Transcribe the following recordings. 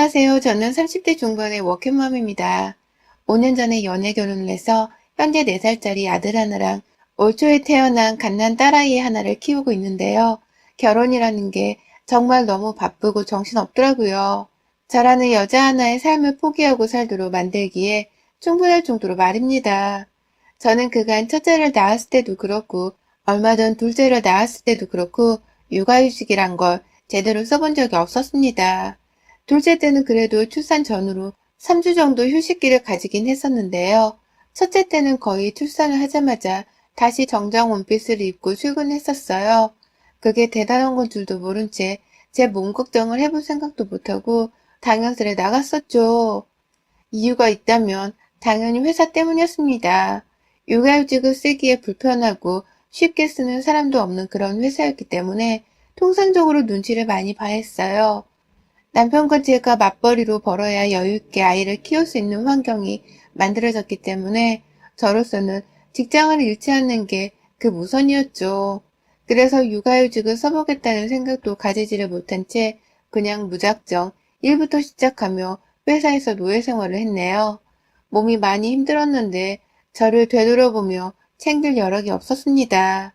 안녕하세요. 저는 30대 중반의 워킹맘입니다. 5년 전에 연애 결혼을 해서 현재 4살짜리 아들 하나랑 올 초에 태어난 갓난 딸아이 하나를 키우고 있는데요. 결혼이라는 게 정말 너무 바쁘고 정신없더라고요. 저라는 여자 하나의 삶을 포기하고 살도록 만들기에 충분할 정도로 말입니다. 저는 그간 첫째를 낳았을 때도 그렇고 얼마 전 둘째를 낳았을 때도 그렇고 육아휴직이란 걸 제대로 써본 적이 없었습니다. 둘째 때는 그래도 출산 전후로 3주 정도 휴식기를 가지긴 했었는데요. 첫째 때는 거의 출산을 하자마자 다시 정장 원피스를 입고 출근했었어요. 그게 대단한 건 줄도 모른 채 제 몸 걱정을 해볼 생각도 못하고 당연스레 나갔었죠. 이유가 있다면 당연히 회사 때문이었습니다. 육아휴직을 쓰기에 불편하고 쉽게 쓰는 사람도 없는 그런 회사였기 때문에 통상적으로 눈치를 많이 봐야 했어요. 남편과 제가 맞벌이로 벌어야 여유있게 아이를 키울 수 있는 환경이 만들어졌기 때문에 저로서는 직장을 잃지 않는 게 그 우선이었죠. 그래서 육아휴직을 써보겠다는 생각도 가지지를 못한 채 그냥 무작정 일부터 시작하며 회사에서 노예 생활을 했네요. 몸이 많이 힘들었는데 저를 되돌아보며 챙길 여력이 없었습니다.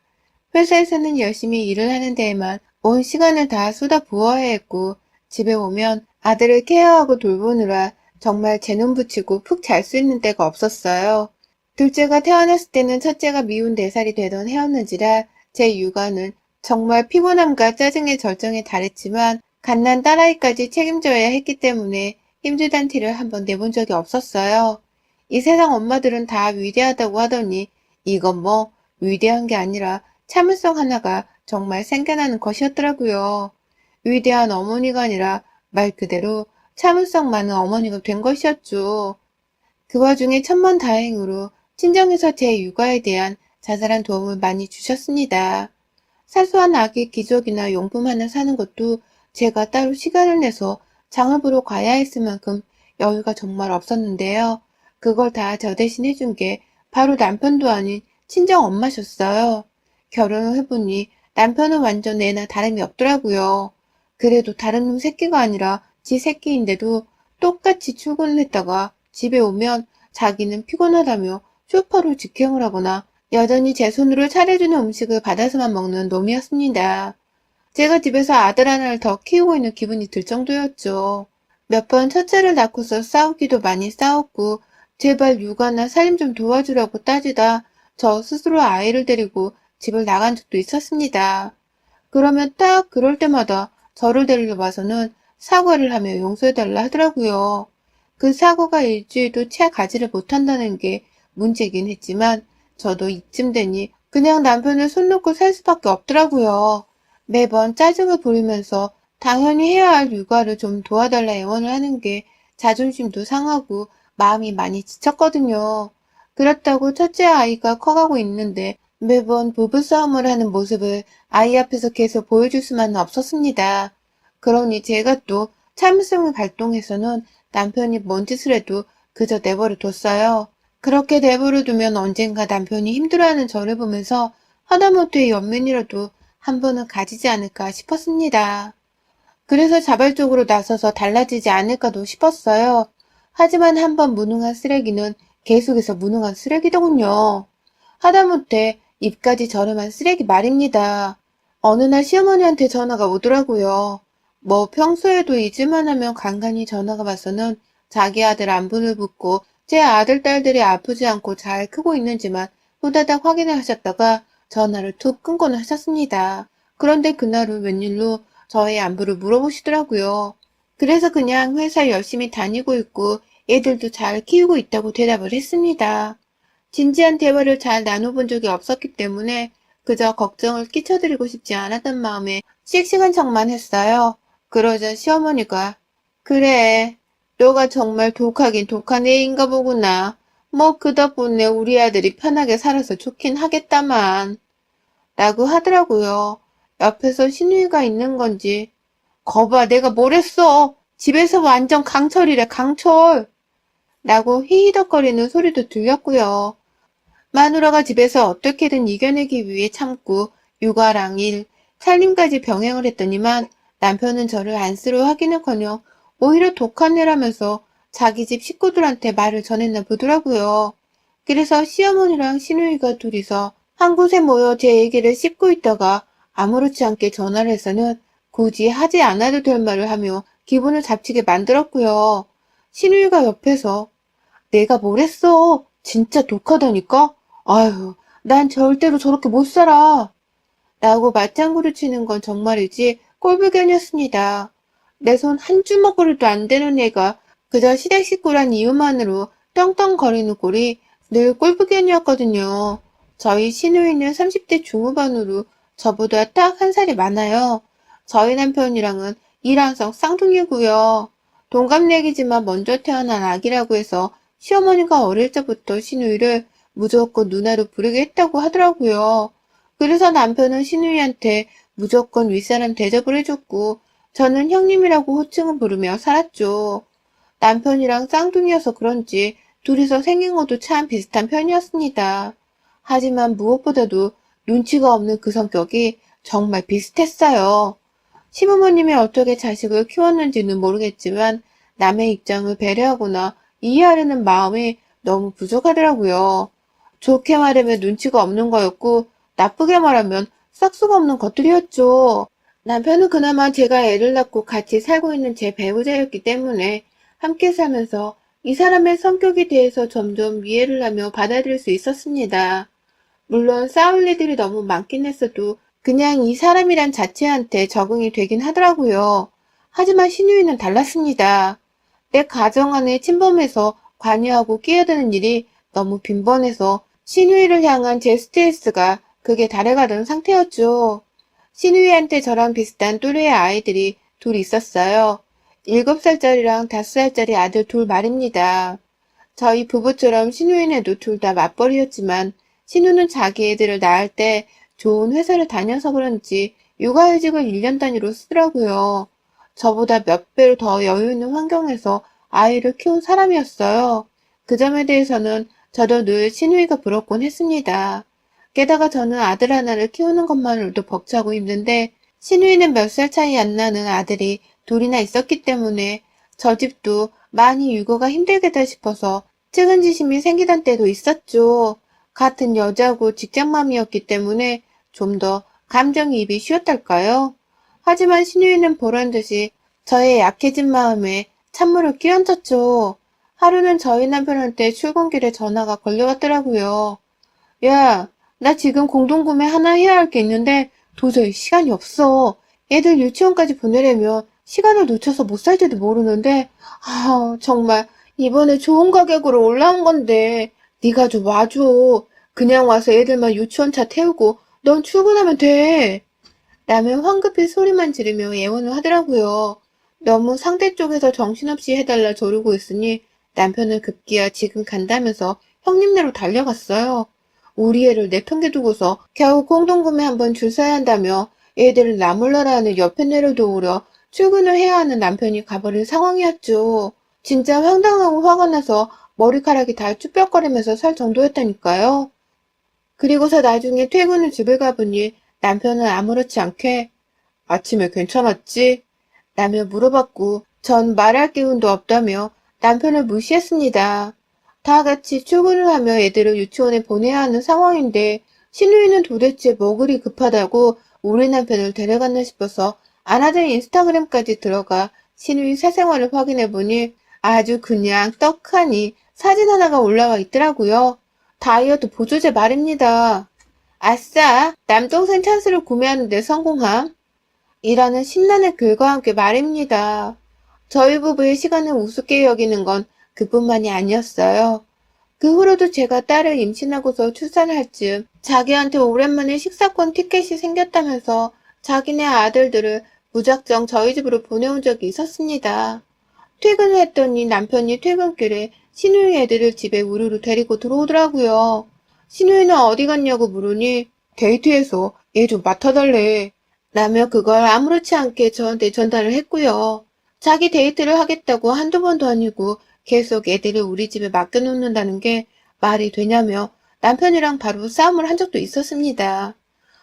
회사에서는 열심히 일을 하는 데에만 온 시간을 다 쏟아부어야 했고 집에 오면 아들을 케어하고 돌보느라 정말 제 눈 붙이고 푹 잘 수 있는 때가 없었어요. 둘째가 태어났을 때는 첫째가 미운 4살이 되던 해였는지라 제 육아는 정말 피곤함과 짜증의 절정에 달했지만 갓난 딸아이까지 책임져야 했기 때문에 힘들단 티를 한번 내본 적이 없었어요. 이 세상 엄마들은 다 위대하다고 하더니 이건 뭐 위대한 게 아니라 참을성 하나가 정말 생겨나는 것이었더라고요. 위대한 어머니가 아니라 말 그대로 참을성 많은 어머니가 된 것이었죠. 그 와중에 천만다행으로 친정에서 제 육아에 대한 자잘한 도움을 많이 주셨습니다. 사소한 아기 기저귀나 용품 하나 사는 것도 제가 따로 시간을 내서 장을 보러 가야 했을 만큼 여유가 정말 없었는데요. 그걸 다 저 대신 해준 게 바로 남편도 아닌 친정 엄마셨어요. 결혼을 해보니 남편은 완전 애나 다름이 없더라고요. 그래도 다른 놈 새끼가 아니라 지 새끼인데도 똑같이 출근을 했다가 집에 오면 자기는 피곤하다며 소파로 직행을 하거나 여전히 제 손으로 차려주는 음식을 받아서만 먹는 놈이었습니다. 제가 집에서 아들 하나를 더 키우고 있는 기분이 들 정도였죠. 몇 번 첫째를 낳고서 싸우기도 많이 싸웠고 제발 육아나 살림 좀 도와주라고 따지다 저 스스로 아이를 데리고 집을 나간 적도 있었습니다. 그러면 딱 그럴 때마다 저를 데리러 와서는 사과를 하며 용서해달라 하더라고요. 그 사과가 일주일도 채 가지를 못한다는 게 문제긴 했지만 저도 이쯤 되니 그냥 남편을 손 놓고 살 수밖에 없더라고요. 매번 짜증을 부리면서 당연히 해야 할 육아를 좀 도와달라 애원을 하는 게 자존심도 상하고 마음이 많이 지쳤거든요. 그렇다고 첫째 아이가 커가고 있는데 매번 부부싸움을 하는 모습을 아이 앞에서 계속 보여줄 수만은 없었습니다. 그러니 제가 또 참을성을 발동해서는 남편이 뭔 짓을 해도 그저 내버려 뒀어요. 그렇게 내버려 두면 언젠가 남편이 힘들어하는 저를 보면서 하다못해 연민이라도 한 번은 가지지 않을까 싶었습니다. 그래서 자발적으로 나서서 달라지지 않을까도 싶었어요. 하지만 한 번 무능한 쓰레기는 계속해서 무능한 쓰레기더군요. 하다못해 입까지 저렴한 쓰레기 말입니다. 어느 날 시어머니한테 전화가 오더라고요. 뭐 평소에도 잊을만 하면 간간히 전화가 와서는 자기 아들 안부를 묻고 제 아들 딸들이 아프지 않고 잘 크고 있는지만 후다닥 확인을 하셨다가 전화를 툭 끊고는 하셨습니다. 그런데 그날은 웬일로 저의 안부를 물어보시더라고요. 그래서 그냥 회사 열심히 다니고 있고 애들도 잘 키우고 있다고 대답을 했습니다. 진지한 대화를 잘 나눠본 적이 없었기 때문에 그저 걱정을 끼쳐드리고 싶지 않았던 마음에 씩씩한 척만 했어요. 그러자 시어머니가 그래, 너가 정말 독하긴 독한 애인가 보구나. 뭐 그 덕분에 우리 아들이 편하게 살아서 좋긴 하겠다만 라고 하더라고요. 옆에서 신우이가 있는 건지 거봐 내가 뭘 했어. 집에서 완전 강철이래 강철 라고 히히덕거리는 소리도 들렸고요. 마누라가 집에서 어떻게든 이겨내기 위해 참고 육아랑 일, 살림까지 병행을 했더니만 남편은 저를 안쓰러워하기는커녕 오히려 독한 애라면서 자기 집 식구들한테 말을 전했나 보더라고요. 그래서 시어머니랑 시누이가 둘이서 한 곳에 모여 제 얘기를 씹고 있다가 아무렇지 않게 전화를 해서는 굳이 하지 않아도 될 말을 하며 기분을 잡치게 만들었고요. 시누이가 옆에서 내가 뭘 했어? 진짜 독하다니까? 아유, 난 절대로 저렇게 못 살아. 라고 맞장구를 치는 건 정말이지 꼴불견이었습니다. 내 손 한 주먹으로도 안 되는 애가 그저 시댁 식구란 이유만으로 떵떵거리는 꼴이 늘 꼴불견이었거든요. 저희 시누이는 30대 중후반으로 저보다 딱 한 살이 많아요. 저희 남편이랑은 일란성 쌍둥이고요. 동갑내기지만 먼저 태어난 아기라고 해서 시어머니가 어릴 때부터 시누이를 무조건 누나로 부르게 했다고 하더라고요. 그래서 남편은 시누이한테 무조건 윗사람 대접을 해줬고 저는 형님이라고 호칭을 부르며 살았죠. 남편이랑 쌍둥이여서 그런지 둘이서 생긴 것도 참 비슷한 편이었습니다. 하지만 무엇보다도 눈치가 없는 그 성격이 정말 비슷했어요. 시부모님이 어떻게 자식을 키웠는지는 모르겠지만 남의 입장을 배려하거나 이해하려는 마음이 너무 부족하더라고요. 좋게 말하면 눈치가 없는 거였고 나쁘게 말하면 싹수가 없는 것들이었죠. 남편은 그나마 제가 애를 낳고 같이 살고 있는 제 배우자였기 때문에 함께 살면서 이 사람의 성격에 대해서 점점 이해를 하며 받아들일 수 있었습니다. 물론 싸울 일들이 너무 많긴 했어도 그냥 이 사람이란 자체한테 적응이 되긴 하더라고요. 하지만 시누이는 달랐습니다. 내 가정 안에 침범해서 관여하고 끼어드는 일이 너무 빈번해서 시누이를 향한 제 스트레스가 극에 달해가던 상태였죠. 시누이한테 저랑 비슷한 또래의 아이들이 둘 있었어요. 7살짜리랑 5살짜리 아들 둘 말입니다. 저희 부부처럼 시누이네도 둘 다 맞벌이였지만 신우는 자기 애들을 낳을 때 좋은 회사를 다녀서 그런지 육아휴직을 1년 단위로 쓰더라고요. 저보다 몇 배로 더 여유 있는 환경에서 아이를 키운 사람이었어요. 그 점에 대해서는 저도 늘 시누이가 부럽곤 했습니다. 게다가 저는 아들 하나를 키우는 것만으로도 벅차고 힘든데 시누이는 몇 살 차이 안 나는 아들이 둘이나 있었기 때문에 저 집도 많이 육아가 힘들겠다 싶어서 측은지심이 생기던 때도 있었죠. 같은 여자고 직장맘이었기 때문에 좀 더 감정이입이 쉬웠달까요? 하지만 신우이는 보란듯이 저의 약해진 마음에 찬물을 끼얹었죠. 하루는 저희 남편한테 출근길에 전화가 걸려왔더라고요. 야, 나 지금 공동구매 하나 해야 할 게 있는데 도저히 시간이 없어. 애들 유치원까지 보내려면 시간을 놓쳐서 못 살지도 모르는데 정말 이번에 좋은 가격으로 올라온 건데 네가 좀 와줘. 그냥 와서 애들만 유치원차 태우고 넌 출근하면 돼. 라며 황급히 소리만 지르며 애원을 하더라고요. 너무 상대 쪽에서 정신없이 해달라 조르고 있으니 남편은 급기야 지금 간다면서 형님네로 달려갔어요. 우리 애를 내팽개두고서 겨우 공동구매 한번 줄 서야 한다며 애들을 나몰라라 하는 옆에 내려놓으려 출근을 해야 하는 남편이 가버린 상황이었죠. 진짜 황당하고 화가 나서 머리카락이 다 쭈뼛거리면서 살 정도였다니까요. 그리고서 나중에 퇴근을 집에 가보니 남편은 아무렇지 않게 아침에 괜찮았지? 라며 물어봤고 전 말할 기운도 없다며 남편을 무시했습니다. 다 같이 출근을 하며 애들을 유치원에 보내야 하는 상황인데 신우이는 도대체 뭐 그리 급하다고 우리 남편을 데려갔나 싶어서 아나들 인스타그램까지 들어가 신우이 사생활을 확인해보니 아주 그냥 떡하니 사진 하나가 올라와 있더라고요. 다이어트 보조제 말입니다. 아싸! 남동생 찬스를 구매하는데 성공함. 이라는 신나는 글과 함께 말입니다. 저희 부부의 시간을 우습게 여기는 건 그뿐만이 아니었어요. 그 후로도 제가 딸을 임신하고서 출산할 즈음 자기한테 오랜만에 식사권 티켓이 생겼다면서 자기네 아들들을 무작정 저희 집으로 보내온 적이 있었습니다. 퇴근을 했더니 남편이 퇴근길에 시누이 애들을 집에 우르르 데리고 들어오더라고요. 시누이는 어디 갔냐고 물으니 데이트해서 얘 좀 맡아달래. 라며 그걸 아무렇지 않게 저한테 전달을 했고요. 자기 데이트를 하겠다고 한두 번도 아니고 계속 애들을 우리 집에 맡겨놓는다는 게 말이 되냐며 남편이랑 바로 싸움을 한 적도 있었습니다.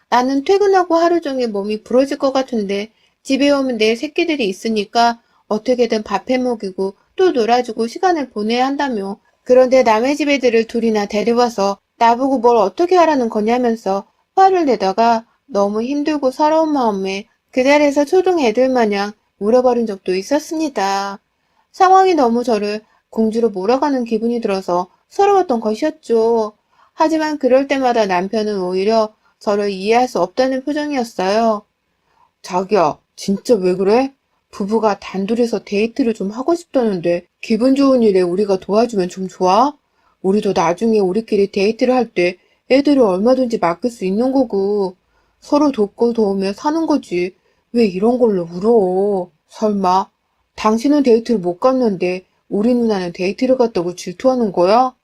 나는 퇴근하고 하루 종일 몸이 부러질 것 같은데 집에 오면 내 새끼들이 있으니까 어떻게든 밥해 먹이고 또 놀아주고 시간을 보내야 한다며. 그런데 남의 집 애들을 둘이나 데려와서 나보고 뭘 어떻게 하라는 거냐면서 화를 내다가 너무 힘들고 서러운 마음에 그 자리에서 초등 애들 마냥 울어버린 적도 있었습니다. 상황이 너무 저를 공주로 몰아가는 기분이 들어서 서러웠던 것이었죠. 하지만 그럴 때마다 남편은 오히려 저를 이해할 수 없다는 표정이었어요. 자기야, 진짜 왜 그래? 부부가 단둘이서 데이트를 좀 하고 싶다는데 기분 좋은 일에 우리가 도와주면 좀 좋아? 우리도 나중에 우리끼리 데이트를 할 때 애들을 얼마든지 맡길 수 있는 거고 서로 돕고 도우며 사는 거지. 왜 이런 걸로 울어? 설마 당신은 데이트를 못 갔는데 우리 누나는 데이트를 갔다고 질투하는 거야?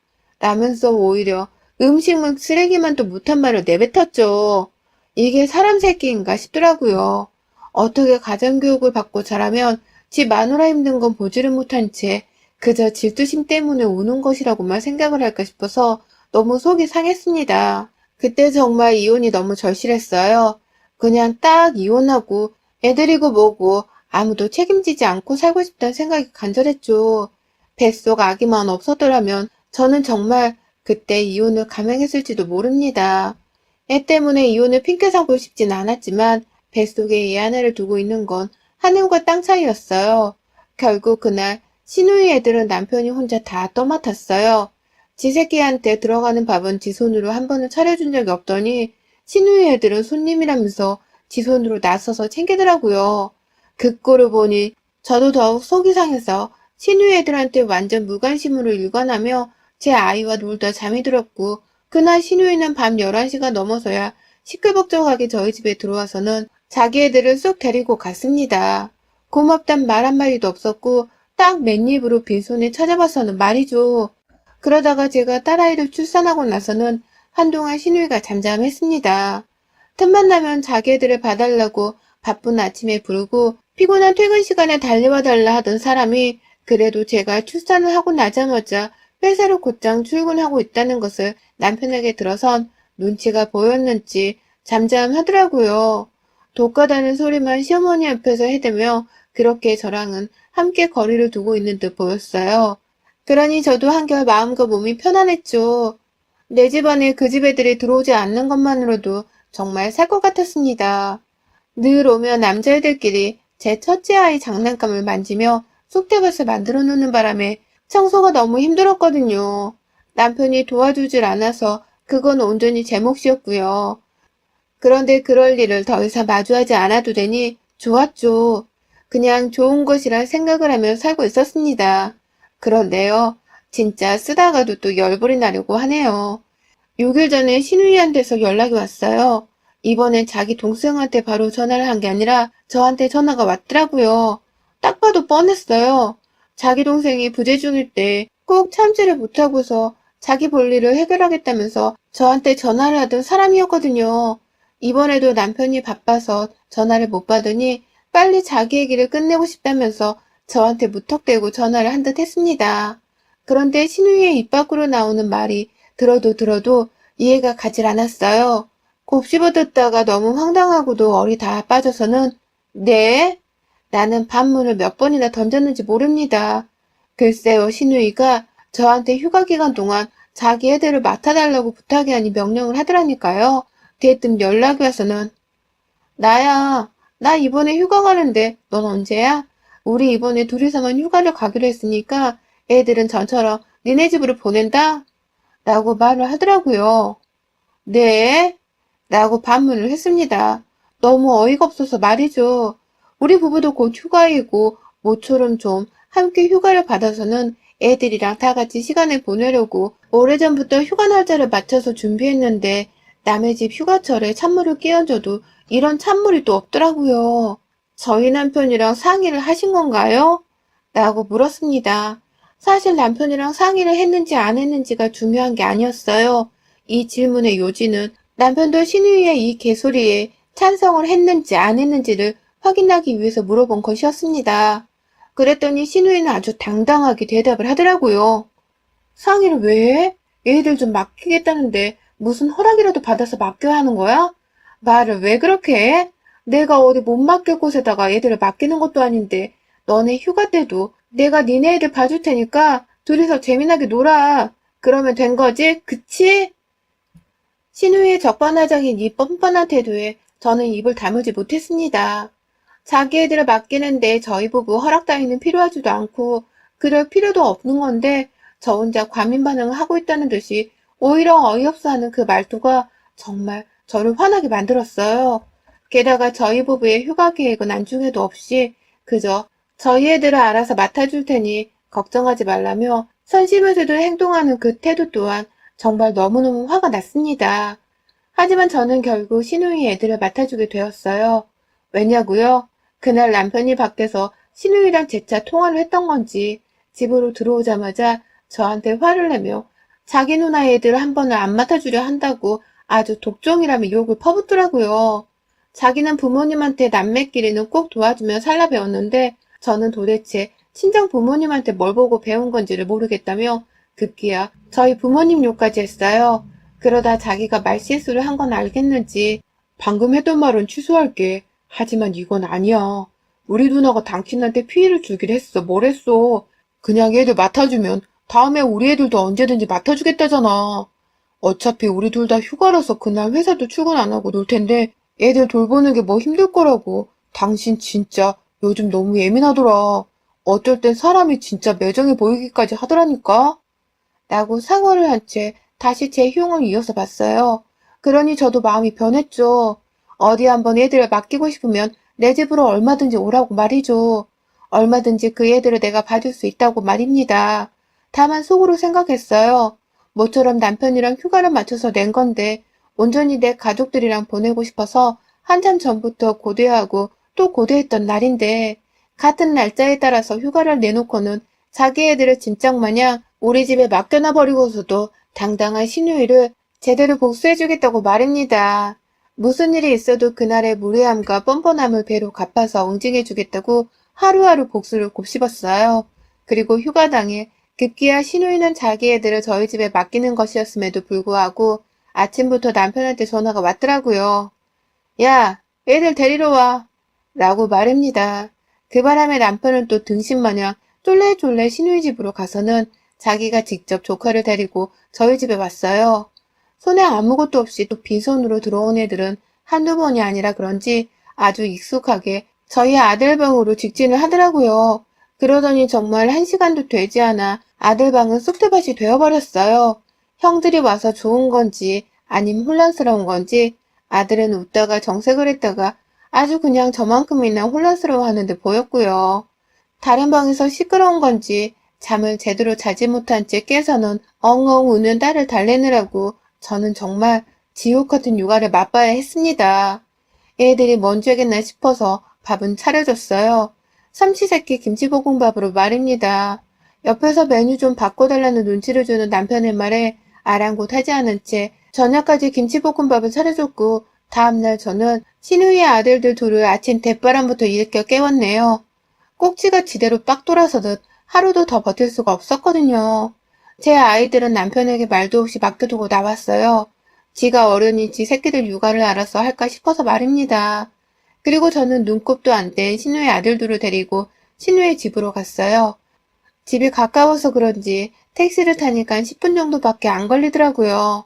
라면서 오히려 음식물 쓰레기만도 못한 말을 내뱉었죠. 이게 사람 새끼인가 싶더라고요. 어떻게 가정교육을 받고 자라면 집 마누라 힘든 건 보지를 못한 채 그저 질투심 때문에 우는 것이라고만 생각을 할까 싶어서 너무 속이 상했습니다. 그때 정말 이혼이 너무 절실했어요. 그냥 딱 이혼하고 애들이고 뭐고 아무도 책임지지 않고 살고 싶다는 생각이 간절했죠. 뱃속 아기만 없었더라면 저는 정말 그때 이혼을 감행했을지도 모릅니다. 애 때문에 이혼을 핑계 삼고 싶진 않았지만 뱃속에 애 하나를 두고 있는 건 하늘과 땅 차이였어요. 결국 그날 시누이 애들은 남편이 혼자 다 떠맡았어요. 지 새끼한테 들어가는 밥은 지 손으로 한 번은 차려준 적이 없더니 시누이 애들은 손님이라면서 지 손으로 나서서 챙기더라고요. 그 꼴을 보니 저도 더욱 속이 상해서 시누이 애들한테 완전 무관심으로 일관하며 제 아이와 놀다 잠이 들었고 그날 시누이는 밤 11시가 넘어서야 시끌벅적하게 저희 집에 들어와서는 자기 애들을 쏙 데리고 갔습니다. 고맙단 말 한마디도 없었고 딱 맨입으로 빈손에 찾아봐서는 말이죠. 그러다가 제가 딸아이를 출산하고 나서는 한동안 시누이가 잠잠했습니다. 틈만 나면 자기 애들을 봐달라고 바쁜 아침에 부르고 피곤한 퇴근 시간에 달려와 달라 하던 사람이 그래도 제가 출산을 하고 나자마자 회사로 곧장 출근하고 있다는 것을 남편에게 들어선 눈치가 보였는지 잠잠하더라고요. 독하다는 소리만 시어머니 앞에서 해대며 그렇게 저랑은 함께 거리를 두고 있는 듯 보였어요. 그러니 저도 한결 마음과 몸이 편안했죠. 내 집안에 그 집 애들이 들어오지 않는 것만으로도 정말 살 것 같았습니다. 늘 오면 남자애들끼리 제 첫째 아이 장난감을 만지며 쑥대밭을 만들어 놓는 바람에 청소가 너무 힘들었거든요. 남편이 도와주질 않아서 그건 온전히 제 몫이었고요. 그런데 그럴 일을 더 이상 마주하지 않아도 되니 좋았죠. 그냥 좋은 것이라 생각을 하며 살고 있었습니다. 그런데요, 진짜 쓰다가도 또 열불이 나려고 하네요. 6일 전에 신우이한테서 연락이 왔어요. 이번엔 자기 동생한테 바로 전화를 한 게 아니라 저한테 전화가 왔더라고요. 딱 봐도 뻔했어요. 자기 동생이 부재 중일 때 꼭 참지를 못하고서 자기 볼일을 해결하겠다면서 저한테 전화를 하던 사람이었거든요. 이번에도 남편이 바빠서 전화를 못 받으니 빨리 자기 얘기를 끝내고 싶다면서 저한테 무턱대고 전화를 한 듯 했습니다. 그런데 신우이의 입 밖으로 나오는 말이 들어도 이해가 가질 않았어요. 곱씹어 듣다가 너무 황당하고도 얼이 다 빠져서는 네? 나는 반문을 몇 번이나 던졌는지 모릅니다. 글쎄요, 신우이가 저한테 휴가 기간 동안 자기 애들을 맡아달라고 부탁이 아닌 명령을 하더라니까요. 대뜸 연락이 와서는 나야, 나 이번에 휴가 가는데 넌 언제야? 우리 이번에 둘이서만 휴가를 가기로 했으니까 애들은 전처럼 니네 집으로 보낸다? 라고 말을 하더라고요. 네? 라고 반문을 했습니다. 너무 어이가 없어서 말이죠. 우리 부부도 곧 휴가이고 모처럼 좀 함께 휴가를 받아서는 애들이랑 다 같이 시간을 보내려고 오래전부터 휴가 날짜를 맞춰서 준비했는데 남의 집 휴가철에 찬물을 끼얹어도 이런 찬물이 또 없더라고요. 저희 남편이랑 상의를 하신 건가요? 라고 물었습니다. 사실 남편이랑 상의를 했는지 안 했는지가 중요한 게 아니었어요. 이 질문의 요지는 남편도 신우이의 이 개소리에 찬성을 했는지 안 했는지를 확인하기 위해서 물어본 것이었습니다. 그랬더니 신우이는 아주 당당하게 대답을 하더라고요. 상의를 왜 해? 애들 좀 맡기겠다는데 무슨 허락이라도 받아서 맡겨야 하는 거야? 말을 왜 그렇게 해? 내가 어디 못 맡길 곳에다가 애들을 맡기는 것도 아닌데 너네 휴가 때도 내가 니네 애들 봐줄 테니까 둘이서 재미나게 놀아. 그러면 된 거지? 그치? 신우의 적반하장인 이 뻔뻔한 태도에 저는 입을 다물지 못했습니다. 자기 애들을 맡기는데 저희 부부 허락 따위는 필요하지도 않고 그럴 필요도 없는 건데 저 혼자 과민 반응을 하고 있다는 듯이 오히려 어이없어하는 그 말투가 정말 저를 화나게 만들었어요. 게다가 저희 부부의 휴가 계획은 안중에도 없이 그저 저희 애들을 알아서 맡아줄 테니 걱정하지 말라며 선심으로도 행동하는 그 태도 또한 정말 너무너무 화가 났습니다. 하지만 저는 결국 신우이 애들을 맡아주게 되었어요. 왜냐고요? 그날 남편이 밖에서 신우이랑 재차 통화를 했던 건지 집으로 들어오자마자 저한테 화를 내며 자기 누나 애들 한 번을 안 맡아주려 한다고 아주 독종이라며 욕을 퍼붓더라고요. 자기는 부모님한테 남매끼리는 꼭 도와주며 살라 배웠는데 저는 도대체 친정 부모님한테 뭘 보고 배운 건지를 모르겠다며 급기야 저희 부모님 욕까지 했어요. 그러다 자기가 말실수를 한 건 알겠는지 방금 했던 말은 취소할게. 하지만 이건 아니야. 우리 누나가 당신한테 피해를 주기로 했어. 뭘 했어? 그냥 애들 맡아주면 다음에 우리 애들도 언제든지 맡아주겠다잖아. 어차피 우리 둘 다 휴가라서 그날 회사도 출근 안 하고 놀 텐데 애들 돌보는 게 뭐 힘들 거라고. 당신 진짜 요즘 너무 예민하더라. 어쩔 땐 사람이 진짜 매정해 보이기까지 하더라니까. 라고 사과를 한 채 다시 제 흉을 이어서 봤어요. 그러니 저도 마음이 변했죠. 어디 한번 애들을 맡기고 싶으면 내 집으로 얼마든지 오라고 말이죠. 얼마든지 그 애들을 내가 봐줄 수 있다고 말입니다. 다만 속으로 생각했어요. 모처럼 남편이랑 휴가를 맞춰서 낸 건데 온전히 내 가족들이랑 보내고 싶어서 한참 전부터 고대하고 또 고대했던 날인데 같은 날짜에 따라서 휴가를 내놓고는 자기 애들을 진작마냥 우리 집에 맡겨놔 버리고서도 당당한 신우이를 제대로 복수해주겠다고 말입니다. 무슨 일이 있어도 그날의 무례함과 뻔뻔함을 배로 갚아서 응징해주겠다고 하루하루 복수를 곱씹었어요. 그리고 휴가 당일 급기야 신우이는 자기 애들을 저희 집에 맡기는 것이었음에도 불구하고 아침부터 남편한테 전화가 왔더라고요. 야, 애들 데리러 와. 라고 말입니다. 그 바람에 남편은 또 등신마냥 쫄래쫄래 신우이 집으로 가서는 자기가 직접 조카를 데리고 저희 집에 왔어요. 손에 아무것도 없이 또 빈손으로 들어온 애들은 한두 번이 아니라 그런지 아주 익숙하게 저희 아들 방으로 직진을 하더라고요. 그러더니 정말 1시간도 되지 않아 아들 방은 쑥대밭이 되어버렸어요. 형들이 와서 좋은 건지 아님 혼란스러운 건지 아들은 웃다가 정색을 했다가 아주 그냥 저만큼이나 혼란스러워하는 데 보였고요. 다른 방에서 시끄러운 건지 잠을 제대로 자지 못한 채 깨서는 엉엉 우는 딸을 달래느라고 저는 정말 지옥 같은 육아를 맛봐야 했습니다. 애들이 뭔 죄겠나 싶어서 밥은 차려줬어요. 삼시세끼 김치볶음밥으로 말입니다. 옆에서 메뉴 좀 바꿔달라는 눈치를 주는 남편의 말에 아랑곳하지 않은 채 저녁까지 김치볶음밥을 차려줬고 다음날 저는 신우이의 아들들 둘을 아침 대바람부터 일으켜 깨웠네요. 꼭지가 지대로 빡 돌아서듯 하루도 더 버틸 수가 없었거든요. 제 아이들은 남편에게 말도 없이 맡겨두고 나왔어요. 지가 어른이 지 새끼들 육아를 알아서 할까 싶어서 말입니다. 그리고 저는 눈곱도 안 뗀 신우의 아들들을 데리고 신우의 집으로 갔어요. 집이 가까워서 그런지 택시를 타니까 10분 정도밖에 안 걸리더라고요.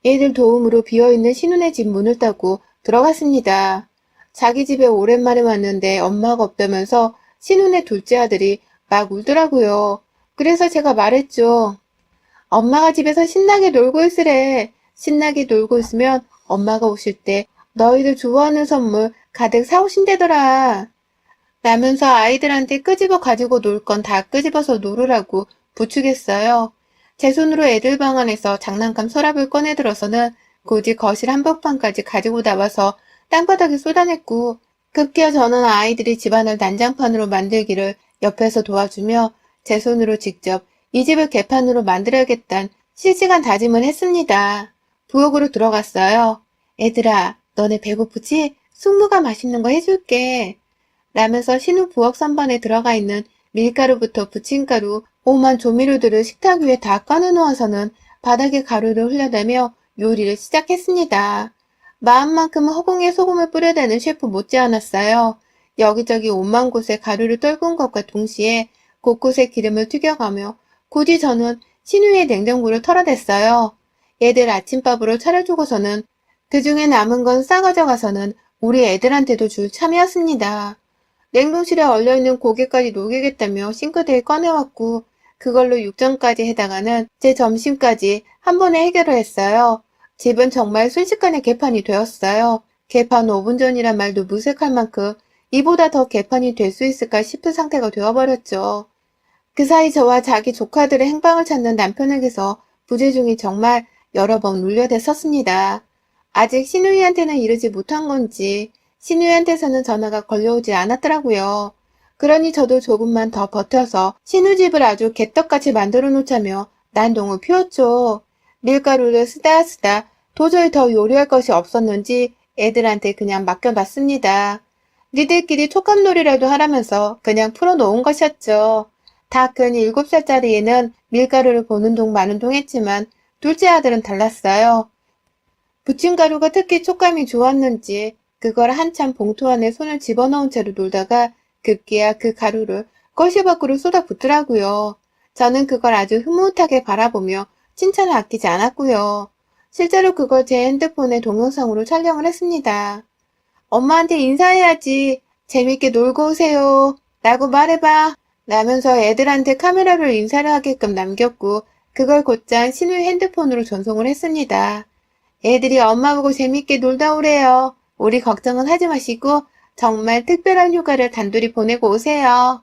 애들 도움으로 비어있는 신우네 집 문을 따고 들어갔습니다. 자기 집에 오랜만에 왔는데 엄마가 없다면서 신우네 둘째 아들이 막 울더라고요. 그래서 제가 말했죠. 엄마가 집에서 신나게 놀고 있으래. 신나게 놀고 있으면 엄마가 오실 때 너희들 좋아하는 선물 가득 사오신대더라. 라면서 아이들한테 끄집어 가지고 놀 건 다 끄집어서 놀으라고 부추겼어요. 제 손으로 애들 방 안에서 장난감 서랍을 꺼내 들어서는 굳이 거실 한복판까지 가지고 나와서 땅바닥에 쏟아냈고 급기야 저는 아이들이 집안을 난장판으로 만들기를 옆에서 도와주며 제 손으로 직접 이 집을 개판으로 만들어야겠다는 실시간 다짐을 했습니다. 부엌으로 들어갔어요. 애들아, 너네 배고프지? 숙무가 맛있는 거 해줄게. 라면서 신우 부엌 선반에 들어가 있는 밀가루부터 부침가루, 오만 조미료들을 식탁 위에 다 꺼내놓아서는 바닥에 가루를 흘려대며 요리를 시작했습니다. 마음만큼은 허공에 소금을 뿌려대는 셰프 못지않았어요. 여기저기 오만 곳에 가루를 떨군 것과 동시에 곳곳에 기름을 튀겨가며 굳이 저는 신우이의 냉장고를 털어댔어요. 얘들 아침밥으로 차려주고서는 그중에 남은 건 싸가져 가서는 우리 애들한테도 줄 참이었습니다. 냉동실에 얼려있는 고기까지 녹이겠다며 싱크대에 꺼내왔고 그걸로 육전까지 해당하는 제 점심까지 한 번에 해결을 했어요. 집은 정말 순식간에 개판이 되었어요. 개판 5분 전이란 말도 무색할 만큼 이보다 더 개판이 될 수 있을까 싶은 상태가 되어버렸죠. 그 사이 저와 자기 조카들의 행방을 찾는 남편에게서 부재중이 정말 여러 번 울려댔었습니다. 아직 신우이한테는 이르지 못한 건지 신우이한테서는 전화가 걸려오지 않았더라고요. 그러니 저도 조금만 더 버텨서 신우집을 아주 개떡같이 만들어 놓자며 난동을 피웠죠. 밀가루를 쓰다 도저히 더 요리할 것이 없었는지 애들한테 그냥 맡겨놨습니다. 니들끼리 촉감놀이라도 하라면서 그냥 풀어놓은 것이었죠. 다 큰 7살짜리 애는 밀가루를 보는 동 마는 동 했지만 둘째 아들은 달랐어요. 부침가루가 특히 촉감이 좋았는지 그걸 한참 봉투 안에 손을 집어넣은 채로 놀다가 급기야 그 가루를 거실 밖으로 쏟아붓더라고요. 저는 그걸 아주 흐뭇하게 바라보며 칭찬을 아끼지 않았고요. 실제로 그걸 제 핸드폰에 동영상으로 촬영을 했습니다. 엄마한테 인사해야지. 재밌게 놀고 오세요. 라고 말해봐. 라면서 애들한테 카메라로 인사를 하게끔 남겼고 그걸 곧장 신우의 핸드폰으로 전송을 했습니다. 애들이 엄마 보고 재밌게 놀다 오래요. 우리 걱정은 하지 마시고 정말 특별한 휴가를 단둘이 보내고 오세요.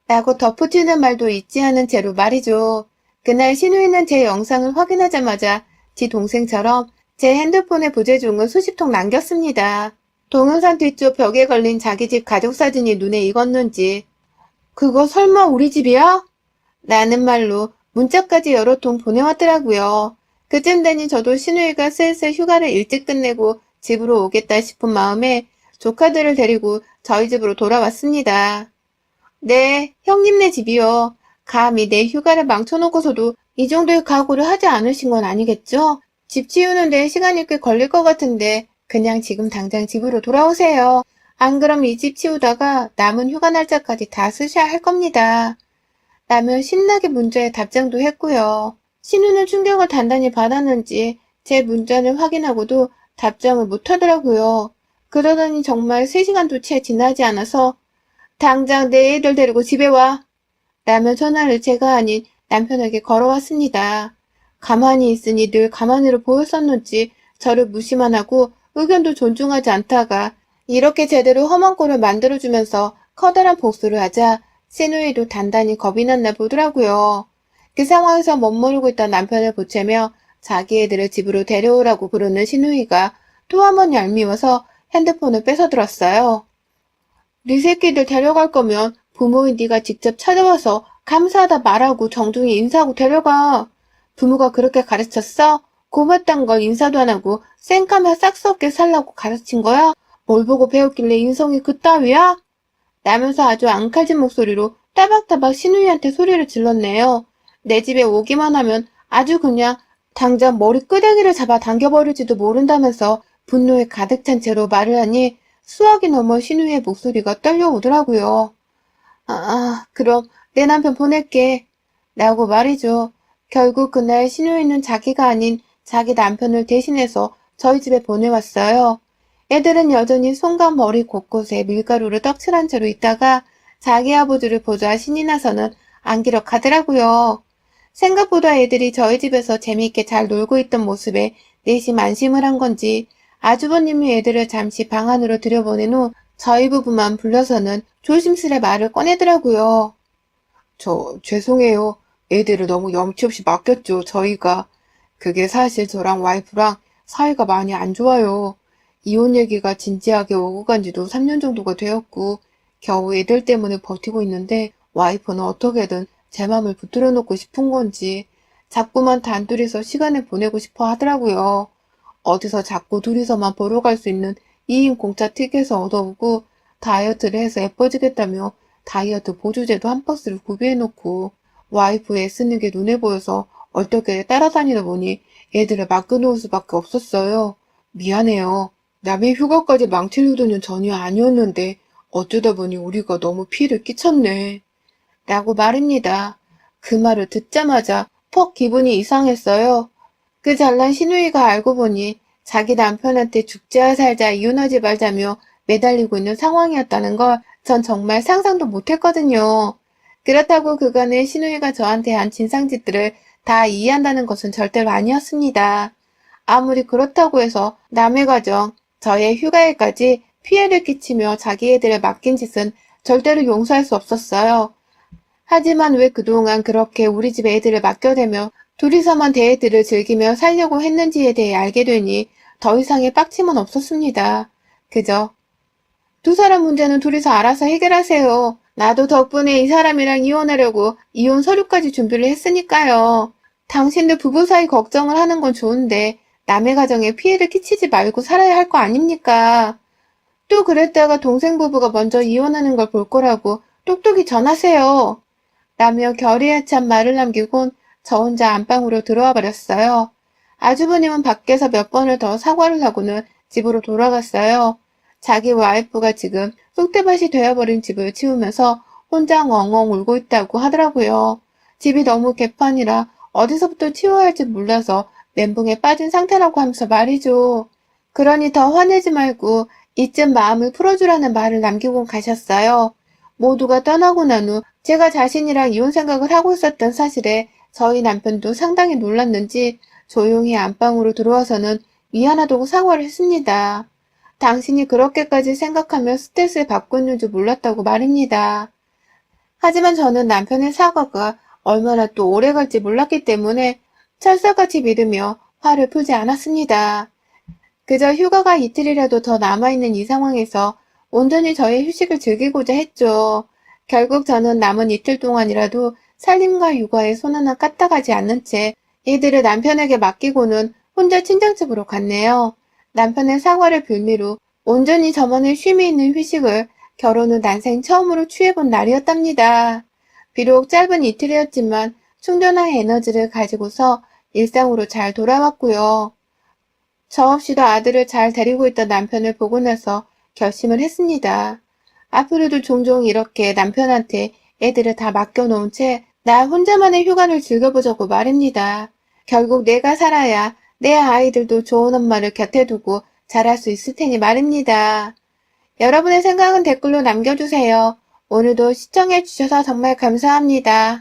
라고 덧붙이는 말도 잊지 않은 채로 말이죠. 그날 신우이는 제 영상을 확인하자마자 지 동생처럼 제 핸드폰에 부재중을 수십 통 남겼습니다. 동영상 뒤쪽 벽에 걸린 자기 집 가족사진이 눈에 익었는지 그거 설마 우리 집이야? 라는 말로 문자까지 여러 통 보내왔더라고요. 그쯤 되니 저도 신우이가 슬슬 휴가를 일찍 끝내고 집으로 오겠다 싶은 마음에 조카들을 데리고 저희 집으로 돌아왔습니다. 네, 형님네 집이요. 감히 내 휴가를 망쳐놓고서도 이 정도의 각오를 하지 않으신 건 아니겠죠? 집 치우는데 시간이 꽤 걸릴 것 같은데 그냥 지금 당장 집으로 돌아오세요. 안 그럼 이 집 치우다가 남은 휴가 날짜까지 다 쓰셔야 할 겁니다. 라며 신나게 문자에 답장도 했고요. 신우는 충격을 단단히 받았는지 제 문자를 확인하고도 답장을 못하더라고요. 그러더니 정말 3시간도 채 지나지 않아서 당장 내 애들 데리고 집에 와. 라며 전화를 제가 아닌 남편에게 걸어왔습니다. 가만히 있으니 늘 가만히로 보였었는지 저를 무시만 하고 의견도 존중하지 않다가 이렇게 제대로 험한 꼴을 만들어주면서 커다란 복수를 하자 신우이도 단단히 겁이 났나 보더라고요. 그 상황에서 멋모르고 있던 남편을 보채며 자기 애들을 집으로 데려오라고 부르는 신우이가 또 한 번 얄미워서 핸드폰을 뺏어들었어요. 네 새끼들 데려갈 거면 부모인 네가 직접 찾아와서 감사하다 말하고 정중히 인사하고 데려가. 부모가 그렇게 가르쳤어? 고맙단 걸 인사도 안 하고 쌩까며 싹스 없게 살라고 가르친 거야? 뭘 보고 배웠길래 인성이 그따위야? 라면서 아주 앙칼진 목소리로 따박따박 신우이한테 소리를 질렀네요. 내 집에 오기만 하면 아주 그냥 당장 머리 끄댕이를 잡아 당겨버릴지도 모른다면서 분노에 가득 찬 채로 말을 하니 수학이 넘어 신우이의 목소리가 떨려오더라고요. 그럼 내 남편 보낼게. 라고 말이죠. 결국 그날 신우이는 자기가 아닌 자기 남편을 대신해서 저희 집에 보내왔어요. 애들은 여전히 손과 머리 곳곳에 밀가루를 떡칠한 채로 있다가 자기 아버지를 보자 신이 나서는 안기럭하더라고요. 생각보다 애들이 저희 집에서 재미있게 잘 놀고 있던 모습에 내심 안심을 한 건지 아주버님이 애들을 잠시 방 안으로 들여보낸 후 저희 부부만 불러서는 조심스레 말을 꺼내더라고요. 죄송해요. 애들을 너무 염치 없이 맡겼죠, 저희가. 그게 사실 저랑 와이프랑 사이가 많이 안 좋아요. 이혼 얘기가 진지하게 오고 간 지도 3년 정도가 되었고 겨우 애들 때문에 버티고 있는데 와이프는 어떻게든 제 맘을 붙들어 놓고 싶은 건지 자꾸만 단둘이서 시간을 보내고 싶어 하더라고요. 어디서 자꾸 둘이서만 보러 갈 수 있는 2인 공짜 티켓을 얻어오고 다이어트를 해서 예뻐지겠다며 다이어트 보조제도 한 박스를 구비해놓고 와이프 애쓰는 게 눈에 보여서 얼떨결에 따라다니다 보니 애들을 맡겨놓을 수밖에 없었어요. 미안해요. 남의 휴가까지 망칠 의도는 전혀 아니었는데 어쩌다 보니 우리가 너무 피해를 끼쳤네. 라고 말입니다. 그 말을 듣자마자 퍽 기분이 이상했어요. 그 잘난 시누이가 알고 보니 자기 남편한테 죽자 살자 이혼하지 말자며 매달리고 있는 상황이었다는 걸 전 정말 상상도 못했거든요. 그렇다고 그간의 시누이가 저한테 한 진상짓들을 다 이해한다는 것은 절대로 아니었습니다. 아무리 그렇다고 해서 남의 가정, 저의 휴가일까지 피해를 끼치며 자기 애들을 맡긴 짓은 절대로 용서할 수 없었어요. 하지만 왜 그동안 그렇게 우리 집 애들을 맡겨대며 둘이서만 대애들을 즐기며 살려고 했는지에 대해 알게 되니 더 이상의 빡침은 없었습니다. 그저 두 사람 문제는 둘이서 알아서 해결하세요. 나도 덕분에 이 사람이랑 이혼하려고 이혼 서류까지 준비를 했으니까요. 당신들 부부 사이 걱정을 하는 건 좋은데 남의 가정에 피해를 끼치지 말고 살아야 할 거 아닙니까? 또 그랬다가 동생 부부가 먼저 이혼하는 걸 볼 거라고 똑똑히 전하세요. 라며 결의에 찬 말을 남기곤 저 혼자 안방으로 들어와 버렸어요. 아주버님은 밖에서 몇 번을 더 사과를 하고는 집으로 돌아갔어요. 자기 와이프가 지금 쑥대밭이 되어버린 집을 치우면서 혼자 엉엉 울고 있다고 하더라고요. 집이 너무 개판이라 어디서부터 치워야 할지 몰라서 멘붕에 빠진 상태라고 하면서 말이죠. 그러니 더 화내지 말고 이쯤 마음을 풀어주라는 말을 남기고 가셨어요. 모두가 떠나고 난 후 제가 자신이랑 이혼 생각을 하고 있었던 사실에 저희 남편도 상당히 놀랐는지 조용히 안방으로 들어와서는 미안하다고 사과를 했습니다. 당신이 그렇게까지 생각하며 스트레스를 받고 있는 줄 몰랐다고 말입니다. 하지만 저는 남편의 사과가 얼마나 또 오래 갈지 몰랐기 때문에 철석같이 믿으며 화를 풀지 않았습니다. 그저 휴가가 이틀이라도 더 남아있는 이 상황에서 온전히 저의 휴식을 즐기고자 했죠. 결국 저는 남은 이틀 동안이라도 살림과 육아에 손 하나 까딱하지 않는 채 이들을 남편에게 맡기고는 혼자 친정집으로 갔네요. 남편의 사과를 빌미로 온전히 저만의 쉼이 있는 휴식을 결혼 후 난생 처음으로 취해본 날이었답니다. 비록 짧은 이틀이었지만 충전한 에너지를 가지고서 일상으로 잘 돌아왔고요. 저 없이도 아들을 잘 데리고 있던 남편을 보고 나서 결심을 했습니다. 앞으로도 종종 이렇게 남편한테 애들을 다 맡겨놓은 채 나 혼자만의 휴가를 즐겨보자고 말입니다. 결국 내가 살아야 내 아이들도 좋은 엄마를 곁에 두고 자랄 수 있을 테니 말입니다. 여러분의 생각은 댓글로 남겨주세요. 오늘도 시청해주셔서 정말 감사합니다.